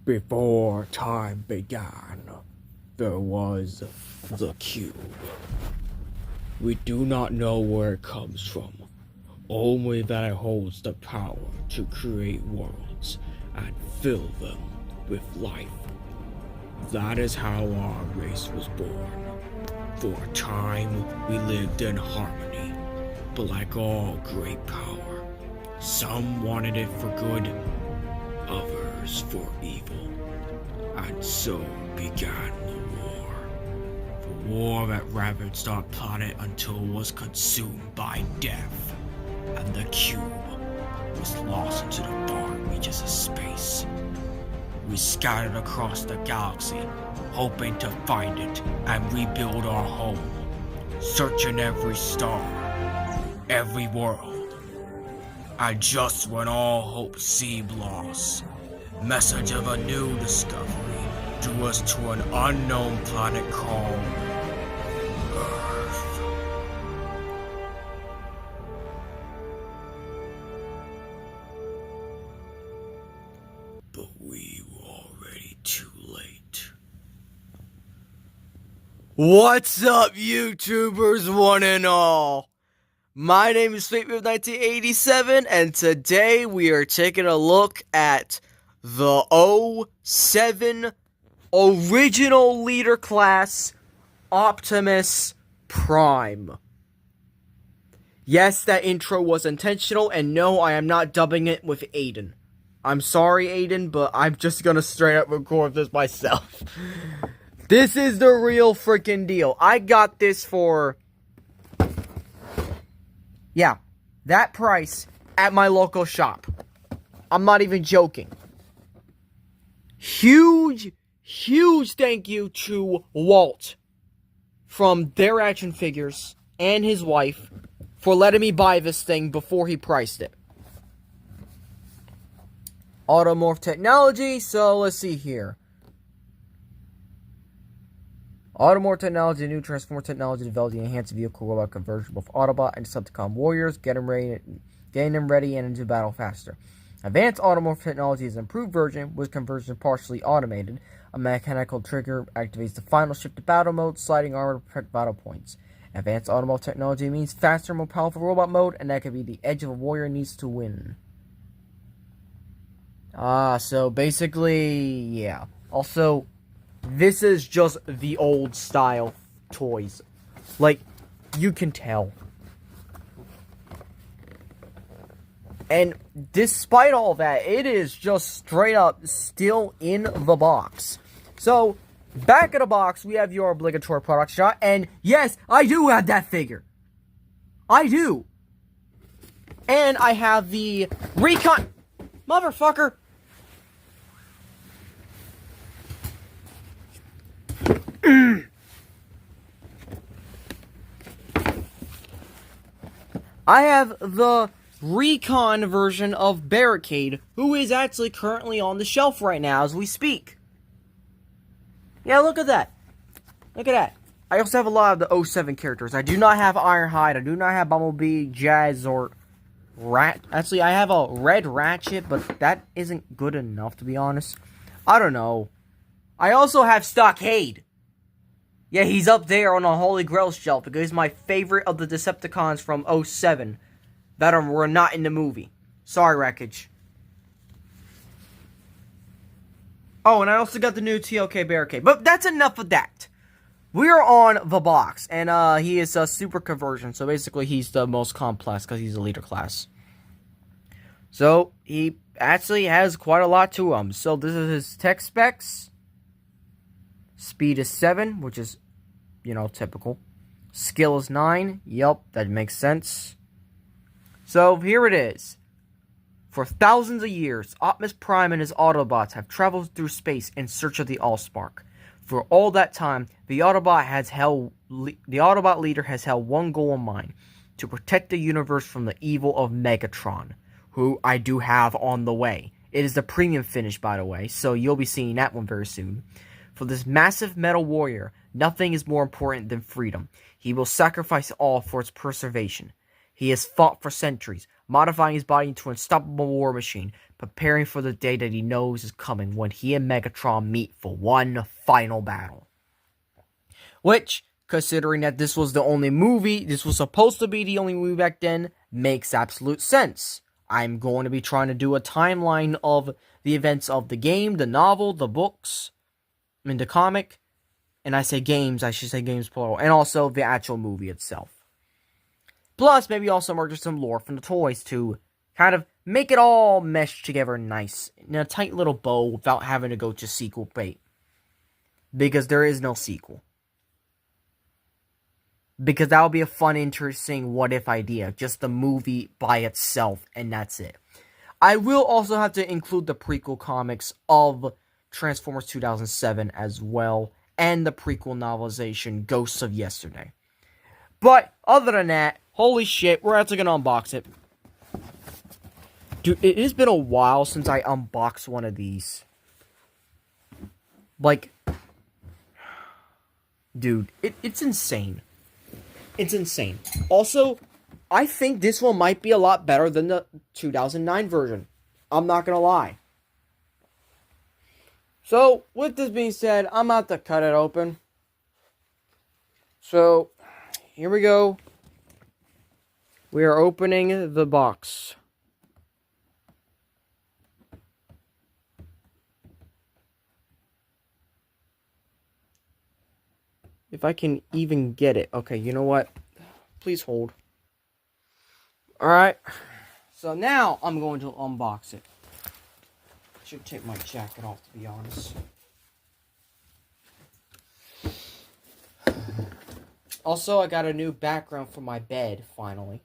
Before time began, there was the cube. We do not know where it comes from, only that it holds the power to create worlds and fill them with life. That is how our race was born. For a time, we lived in harmony, but like all great power, some wanted it for good, others for evil. And so began the war. The war that ravaged our planet until it was consumed by death, and the cube was lost into the far reaches of space. We scattered across the galaxy, hoping to find it and rebuild our home, searching every star, every world. And just when all hope seemed lost, message of a new discovery drew us to an unknown planet called Earth. But we were already too late. What's up, YouTubers, one and all? My name is FateMove1987, and today we are taking a look at the 07 original leader class, Optimus Prime. Yes, that intro was intentional, and no, I am not dubbing it with Aiden. I'm sorry, Aiden, but I'm just gonna straight up record this myself. This is the real freaking deal. I got this for, yeah, that price at my local shop. I'm not even joking. Huge thank you to Walt from Their Action Figures and his wife for letting me buy this thing before he priced it. Automorph technology, so let's see here. Automorph technology, new transformer technology developed the enhanced vehicle robot conversion of Autobot and Decepticon warriors, getting them ready and into battle faster. Advanced Automorph technology is an improved version, with conversion partially automated. A mechanical trigger activates the final shift to battle mode, sliding armor to protect battle points. Advanced Automorph technology means faster, more powerful robot mode, and that can be the edge of a warrior needs to win. So basically, yeah. Also, this is just the old style toys. Like, you can tell. And despite all that, it is just straight up still in the box. So, back of the box, we have your obligatory product shot. And yes, I do have that figure. I do. And I have the recon... Motherfucker! I have the recon version of Barricade, who is actually currently on the shelf right now as we speak. Yeah, look at that. Look at that. I also have a lot of the 07 characters. I do not have Ironhide. I do not have Bumblebee, Jazz, or Rat. Actually, I have a Red Ratchet, but that isn't good enough, to be honest. I don't know. I also have Stockade. Yeah, he's up there on the Holy Grail shelf because he's my favorite of the Decepticons from 07 that were not in the movie. Sorry, Wreckage. Oh, and I also got the new TLK Barricade. But that's enough of that. We're on the box, and he is a super conversion. So basically, he's the most complex because he's a leader class. So he actually has quite a lot to him. So this is his tech specs. Speed is 7, which is, you know, typical. Skill is 9. Yep, that makes sense. So, here it is. For thousands of years, Optimus Prime and his Autobots have traveled through space in search of the Allspark. For all that time, the Autobot leader has held one goal in mind: to protect the universe from the evil of Megatron, who I do have on the way. It is the premium finish, by the way, so you'll be seeing that one very soon. For this massive metal warrior, nothing is more important than freedom. He will sacrifice all for its preservation. He has fought for centuries, modifying his body into an unstoppable war machine, preparing for the day that he knows is coming when he and Megatron meet for one final battle. Which, considering that this was the only movie, this was supposed to be the only movie back then, makes absolute sense. I'm going to be trying to do a timeline of the events of the game, the novel, the books, the comic, and I say games, I should say games plural, and also the actual movie itself. Plus, maybe also merge some lore from the toys to kind of make it all mesh together nice, in a tight little bow without having to go to sequel bait. Because there is no sequel. Because that would be a fun, interesting what-if idea. Just the movie by itself, and that's it. I will also have to include the prequel comics of Transformers 2007 as well, and the prequel novelization, Ghosts of Yesterday. But, other than that, holy shit, we're actually gonna unbox it. Dude, it has been a while since I unboxed one of these. Like, dude, it's insane. It's insane. Also, I think this one might be a lot better than the 2009 version. I'm not gonna lie. So, with this being said, I'm about to cut it open. So, here we go. We are opening the box. If I can even get it. Okay, you know what? Please hold. Alright. So now I'm going to unbox it. I should take my jacket off, to be honest. Also, I got a new background for my bed, finally.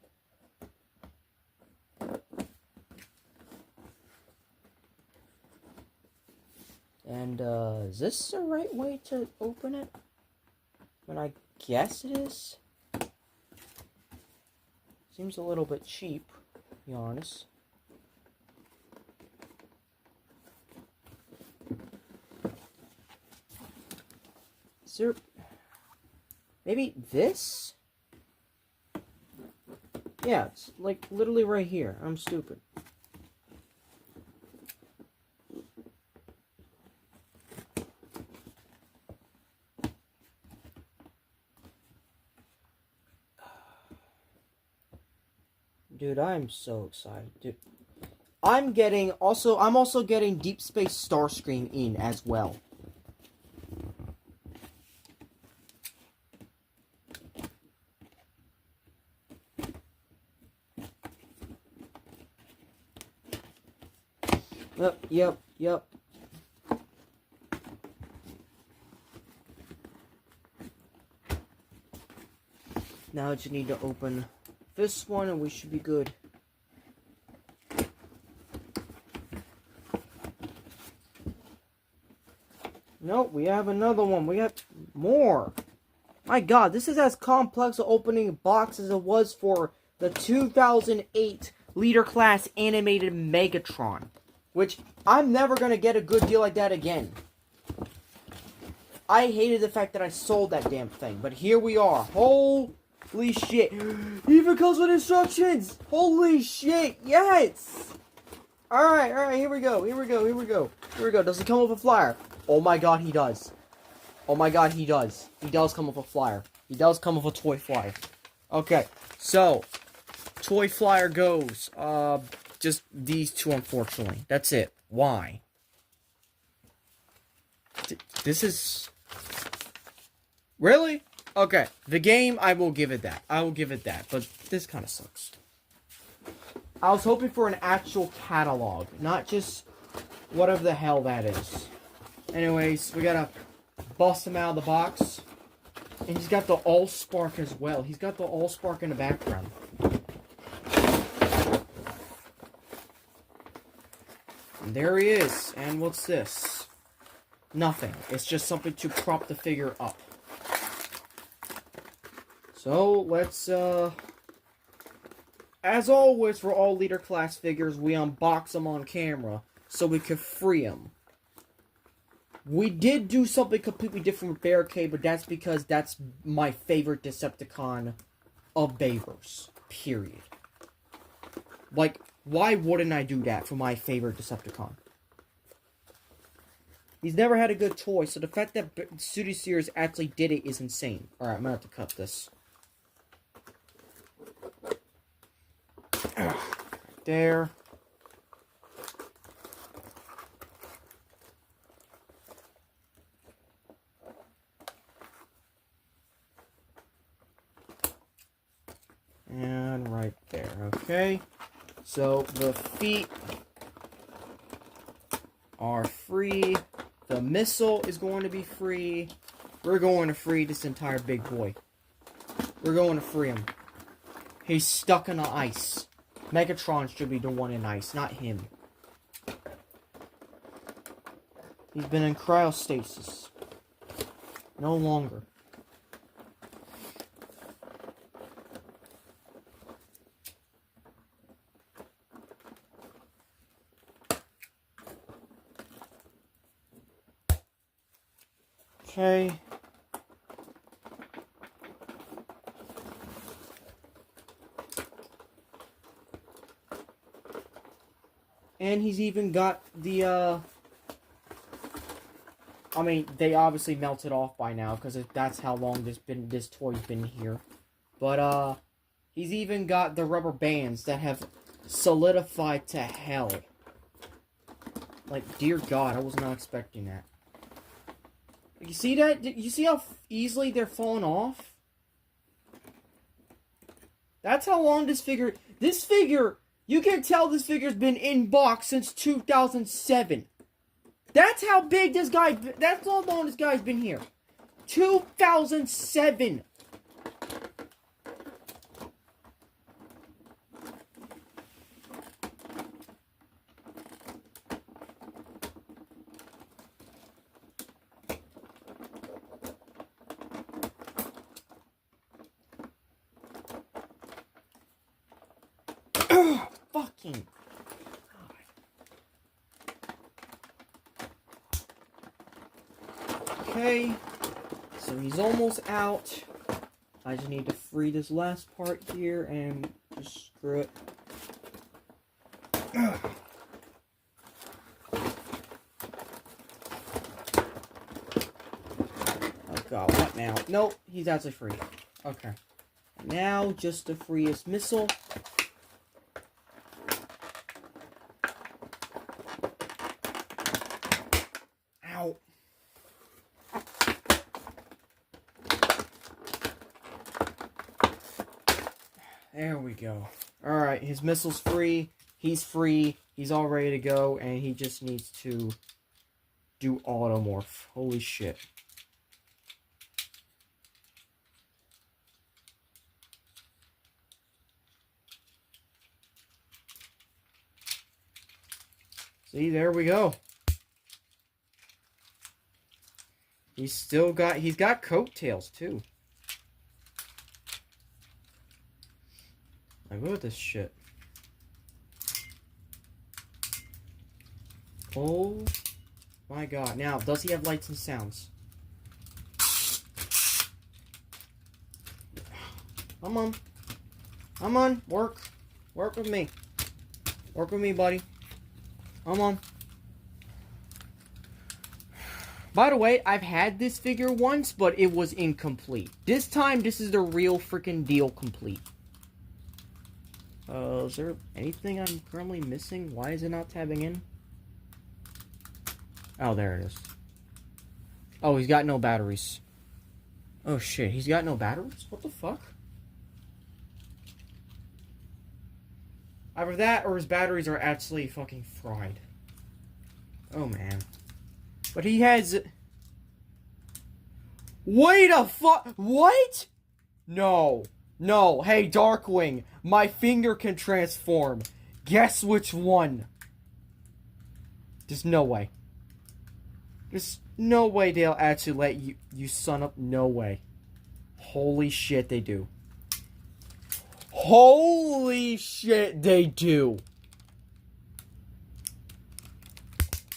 And, is this the right way to open it? I guess it is. Seems a little bit cheap, to be honest. Is there... maybe this? Yeah, it's like literally right here. I'm stupid. Dude, I'm so excited. Dude, I'm also getting Deep Space Starscream in as well. Yep. Now I just need to open this one and we should be good. Nope, we have another one. We have more. My god, this is as complex an opening box as it was for the 2008 Leader Class animated Megatron. Which, I'm never going to get a good deal like that again. I hated the fact that I sold that damn thing. But here we are. Holy shit. Even comes with instructions. Holy shit. Yes. Alright. Here we go. Does it come with a flyer? Oh my god, he does. Oh my god, he does. He does come with a flyer. He does come with a toy flyer. Okay. So, toy flyer goes. Just these two, unfortunately. That's it. Why? This is... really? Okay. The game, I will give it that. But this kind of sucks. I was hoping for an actual catalog. Not just whatever the hell that is. Anyways, we gotta bust him out of the box. And he's got the Allspark as well. He's got the Allspark in the background. And there he is. And what's this? Nothing. It's just something to prop the figure up. So, let's, as always for all Leader Class figures, we unbox them on camera so we can free them. We did do something completely different with Barricade, but that's because that's my favorite Decepticon of Bayverse. Period. Like, why wouldn't I do that for my favorite Decepticon? He's never had a good toy, so the fact that Studio Series actually did it is insane. Alright, I'm gonna have to cut this. Right there. And right there, okay? So, the feet are free. The missile is going to be free. We're going to free this entire big boy. We're going to free him. He's stuck in the ice. Megatron should be the one in ice, not him. He's been in cryostasis. No longer. Okay. And he's even got the, I mean, they obviously melted off by now, because that's how long this toy's been here. But, he's even got the rubber bands that have solidified to hell. Like, dear God, I was not expecting that. You see that? You see how easily they're falling off? That's how long this figure... This figure... You can tell this figure's been in box since 2007. That's how big this guy... That's how long this guy's been here. 2007. Fucking God. Okay, so he's almost out. I just need to free this last part here and just screw it. Oh God, what now? Nope, he's actually free. Okay. Now, just to free his missile. Ow. There we go. Alright, his missile's free. He's free. He's all ready to go. And he just needs to do automorph. Holy shit. See, there we go. He's got coattails too. Like, look at this shit. Oh my God. Now, does he have lights and sounds? Come on. Come on, work. Work with me. Work with me, buddy. Come on. By the way, I've had this figure once, but it was incomplete. This time, this is the real freaking deal complete. Is there anything I'm currently missing? Why is it not tabbing in? Oh, there it is. Oh, he's got no batteries. Oh shit, he's got no batteries? What the fuck? Either that or his batteries are actually fucking fried. Oh man. But he has... Wait a fuck... What? No. No. Hey, Darkwing. My finger can transform. Guess which one? There's no way. There's no way they'll actually let you son up. No way. Holy shit, they do. Holy shit, they do.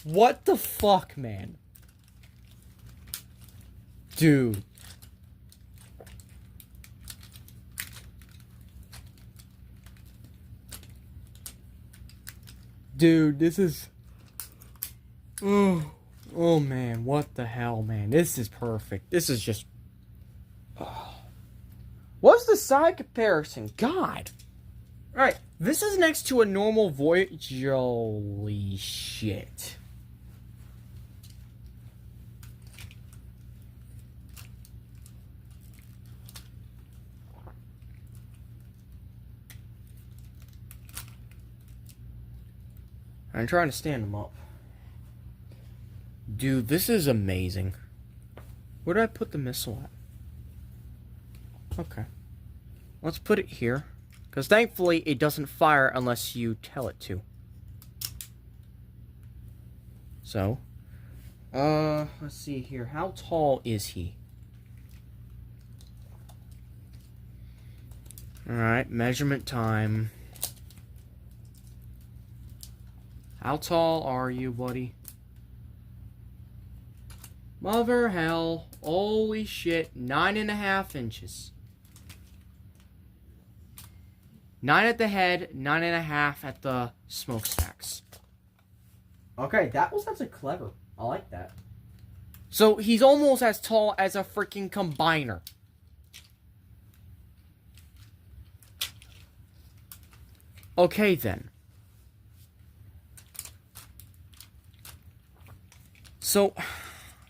What the fuck, man? Dude. Dude, this is... Oh man, what the hell, man. This is perfect. This is just... What's the side comparison? God. Alright, this is next to a normal Voyage. Holy shit. I'm trying to stand them up. Dude, this is amazing. Where did I put the missile at? Okay. Let's put it here. Because thankfully, it doesn't fire unless you tell it to. So. Let's see here. How tall is he? Alright, measurement time. How tall are you, buddy? Mother hell. Holy shit. 9.5 inches. 9 at the head, 9.5 at the smokestacks. Okay, that was actually clever. I like that. So he's almost as tall as a freaking combiner. Okay then. So,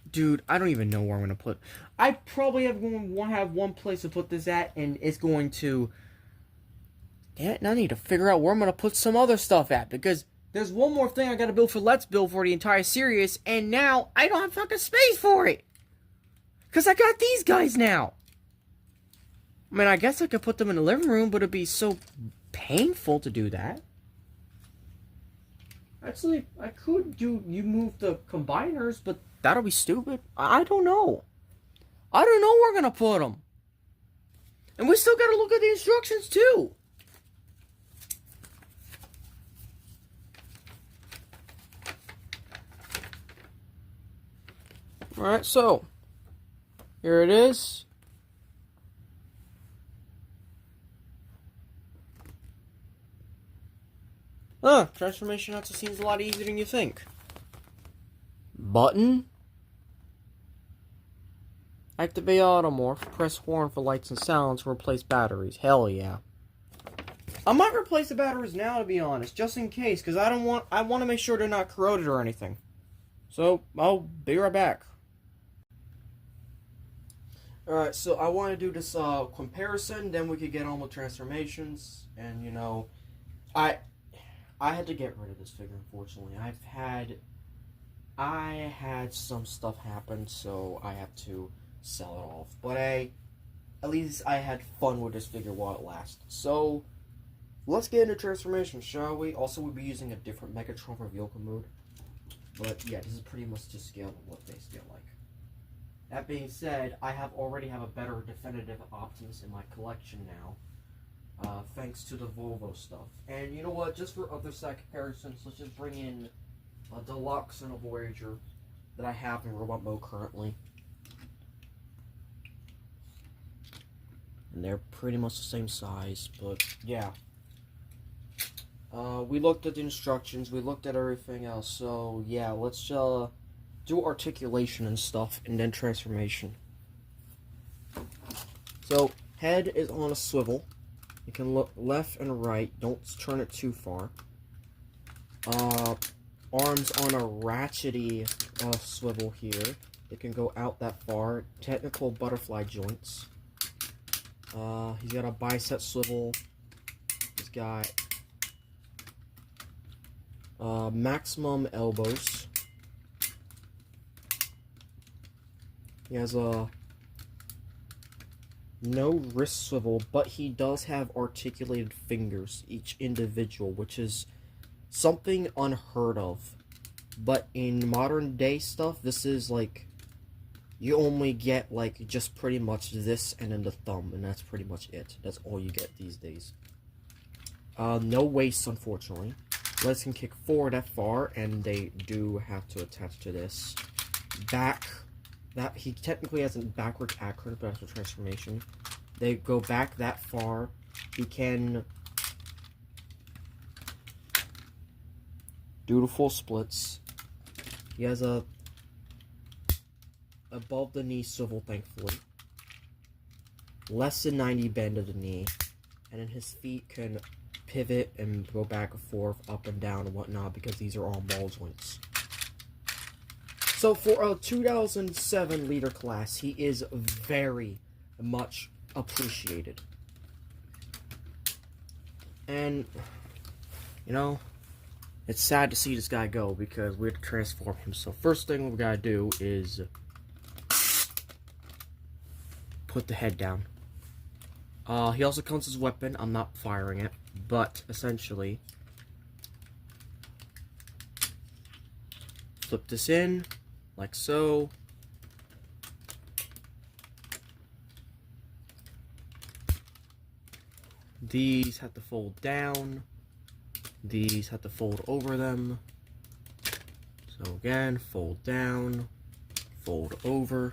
dude, I don't even know where I'm gonna put. I probably have one place to put this at, and it's going to. Damn it! Now I need to figure out where I'm gonna put some other stuff at, because there's one more thing I gotta build for Let's Build for the entire series, and now I don't have fucking space for it, cause I got these guys now. I mean, I guess I could put them in the living room, but it'd be so painful to do that. Actually, I could you move the combiners, but that'll be stupid. I don't know. I don't know where we're gonna put them. And we still gotta look at the instructions too. Alright, so here it is. Transformation actually seems a lot easier than you think. Button. Activate automorph. Press horn for lights and sounds. Replace batteries. Hell yeah. I might replace the batteries now, to be honest, just in case, because I want to make sure they're not corroded or anything. So I'll be right back. Alright, so I want to do this comparison, then we could get on with transformations, and you know, I had to get rid of this figure, unfortunately. I had some stuff happen, so I have to sell it off. But at least I had fun with this figure while it lasted. So, let's get into transformation, shall we? Also, we'll be using a different Megatron for vehicle mode. But yeah, this is pretty much just scale of what they scale like. That being said, I already have a better definitive Optimus in my collection now. Thanks to the Volvo stuff. And you know what, just for other side comparisons, let's just bring in a Deluxe and a Voyager that I have in robot mode currently. And they're pretty much the same size, but yeah. We looked at the instructions, we looked at everything else, so yeah, let's do articulation and stuff, and then transformation. So, head is on a swivel. You can look left and right. Don't turn it too far. Arms on a ratchety swivel here. It can go out that far. Technical butterfly joints. He's got a bicep swivel. He's got maximum elbows. He has a no wrist swivel, but he does have articulated fingers, each individual, which is something unheard of. But in modern day stuff, this is like, you only get like just pretty much this and then the thumb, and that's pretty much it. That's all you get these days. No waist, unfortunately. Legs can kick forward that far, and they do have to attach to this. Back. That he technically has a backwards accurate, but that's a transformation. They go back that far. He can due to full splits. He has a above the knee swivel, thankfully. Less than 90 bend of the knee. And then his feet can pivot and go back and forth, up and down and whatnot, because these are all ball joints. So for a 2007 leader class, he is very much appreciated. And, you know, it's sad to see this guy go because we have to transform him. So first thing we gotta do is put the head down. He also counts as weapon. I'm not firing it, but essentially flip this in like so. These have to fold down. These have to fold over them. So again, fold down, fold over.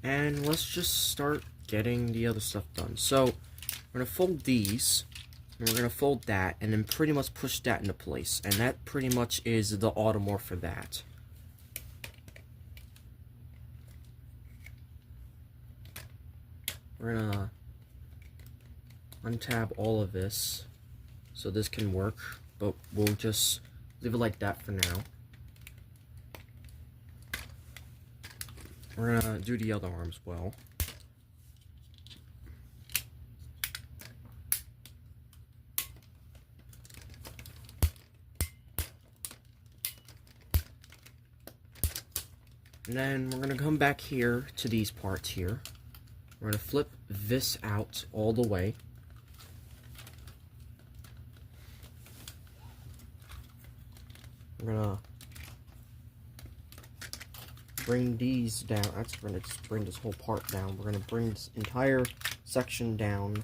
And let's just start getting the other stuff done. So we're going to fold these, and we're going to fold that, and then pretty much push that into place. And that pretty much is the Automorph for that. We're going to untab all of this so this can work, but we'll just leave it like that for now. We're gonna do the other arm as well. And then we're gonna come back here to these parts here. We're gonna flip this out all the way. We're gonna bring these down. Actually, we're gonna just bring this whole part down. We're gonna bring this entire section down.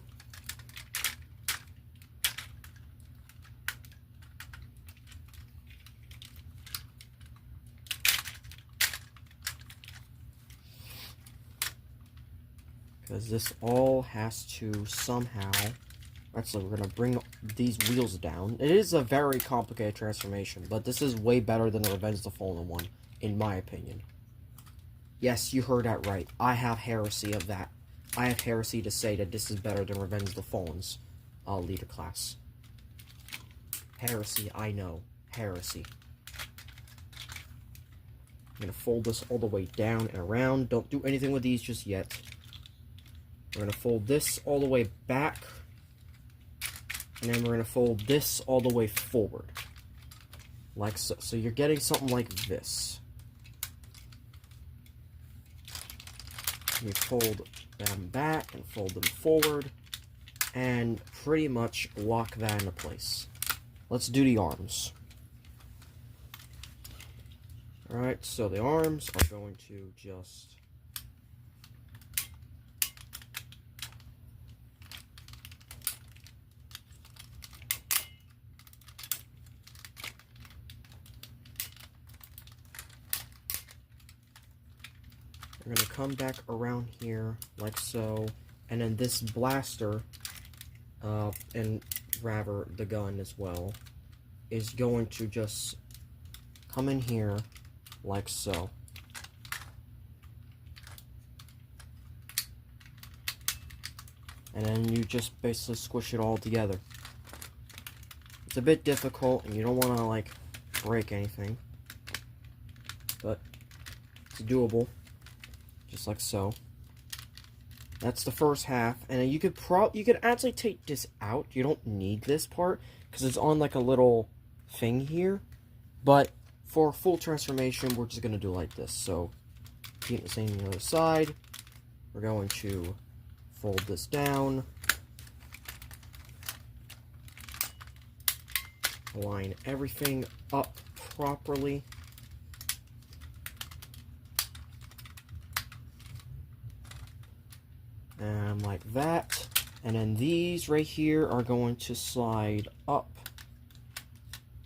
Because this all has to somehow... Actually, we're going to bring these wheels down. It is a very complicated transformation, but this is way better than the Revenge of the Fallen one, in my opinion. Yes, you heard that right. I have heresy of that. I have heresy to say that this is better than Revenge of the Fallen's leader class. Heresy, I know. Heresy. I'm going to fold this all the way down and around. Don't do anything with these just yet. We're going to fold this all the way back. And then we're going to fold this all the way forward. Like so. So you're getting something like this. You fold them back and fold them forward. And pretty much lock that into place. Let's do the arms. Alright, so the arms are going to just... We're going to come back around here, like so, and then this blaster, and rather the gun as well, is going to just come in here, like so. And then you just basically squish it all together. It's a bit difficult, and you don't want to, like, break anything, but it's doable. Just like so. That's the first half, and then you could actually take this out. You don't need this part because it's on like a little thing here. But for full transformation, we're just gonna do like this. So keep the same on the other side. We're going to fold this down, line everything up properly. And like that. And then these right here are going to slide up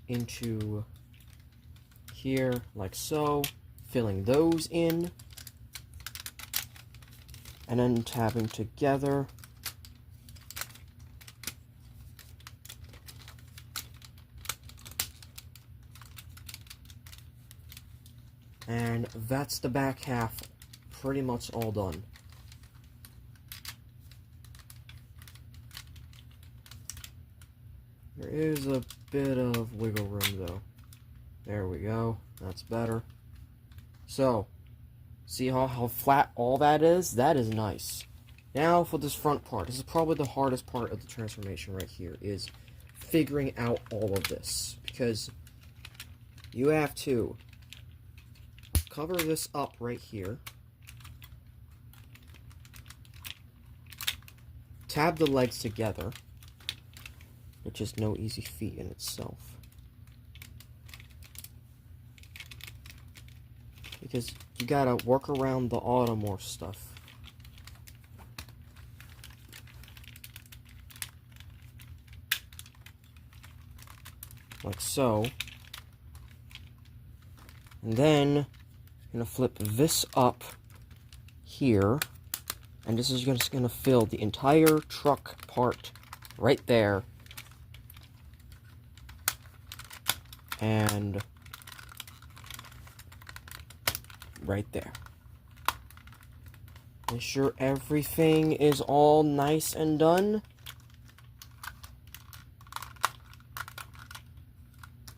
into here, like so. Filling those in. And then tabbing together. And that's the back half pretty much all done. There is a bit of wiggle room though. There we go. That's better. So, see how flat all that is? That is nice. Now for this front part. This is probably the hardest part of the transformation right here, is figuring out all of this. Because you have to cover this up right here. Tab the legs together, which is no easy feat in itself. Because you gotta work around the automorph stuff. Like so. And then, I'm gonna flip this up here. And this is just gonna fill the entire truck part right there. And right there. Make sure everything is all nice and done.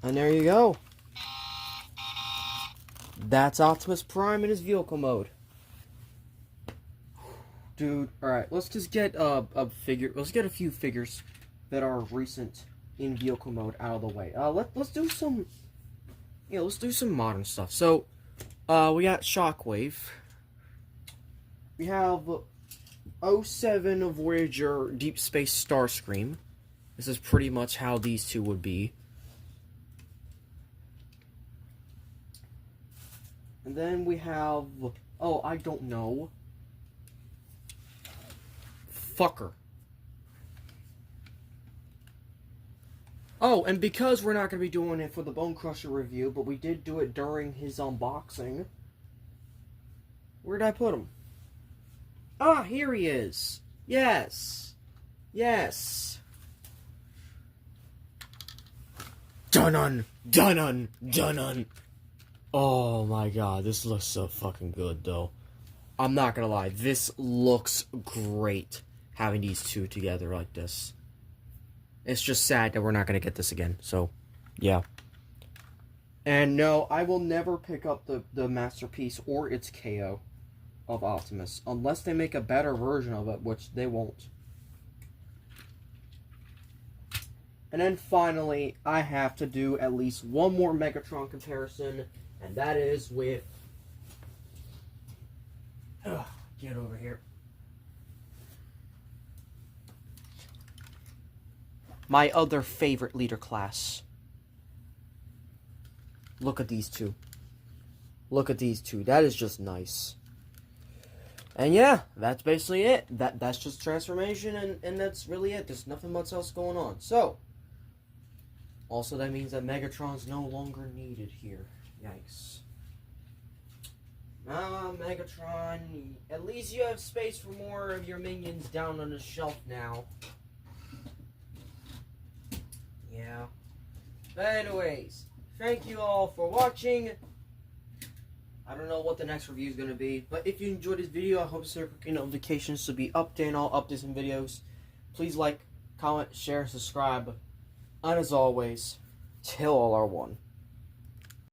And there you go. That's Optimus Prime in his vehicle mode. Dude, alright, let's just get let's get a few figures that are recent in vehicle mode out of the way. Let's do some, let's do some modern stuff. So, we got Shockwave. We have 07 Voyager Deep Space Starscream. This is pretty much how these two would be. And then we have, oh, I don't know. Fucker. Oh, and because we're not going to be doing it for the Bone Crusher review, but we did do it during his unboxing. Where did I put him? Ah, here he is. Yes. Yes. Dun-un. Dun-un. Dun-un. Oh my god, this looks so fucking good, though. I'm not gonna lie, this looks great, having these two together like this. It's just sad that we're not gonna get this again, so, yeah. And no, I will never pick up the Masterpiece or its KO of Optimus, unless they make a better version of it, which they won't. And then finally, I have to do at least one more Megatron comparison, and that is with... get over here. My other favorite leader class. Look at these two. Look at these two. That is just nice. And yeah, that's basically it. That's just transformation, and that's really it. There's nothing much else going on. So, also that means that Megatron's no longer needed here. Yikes. Megatron, at least you have space for more of your minions down on the shelf now. Yeah. But anyways, thank you all for watching. I don't know what the next review is going to be, but if you enjoyed this video, I hope to set notifications to be updating all updates and videos. Please like, comment, share, subscribe. And as always, Til All Are One.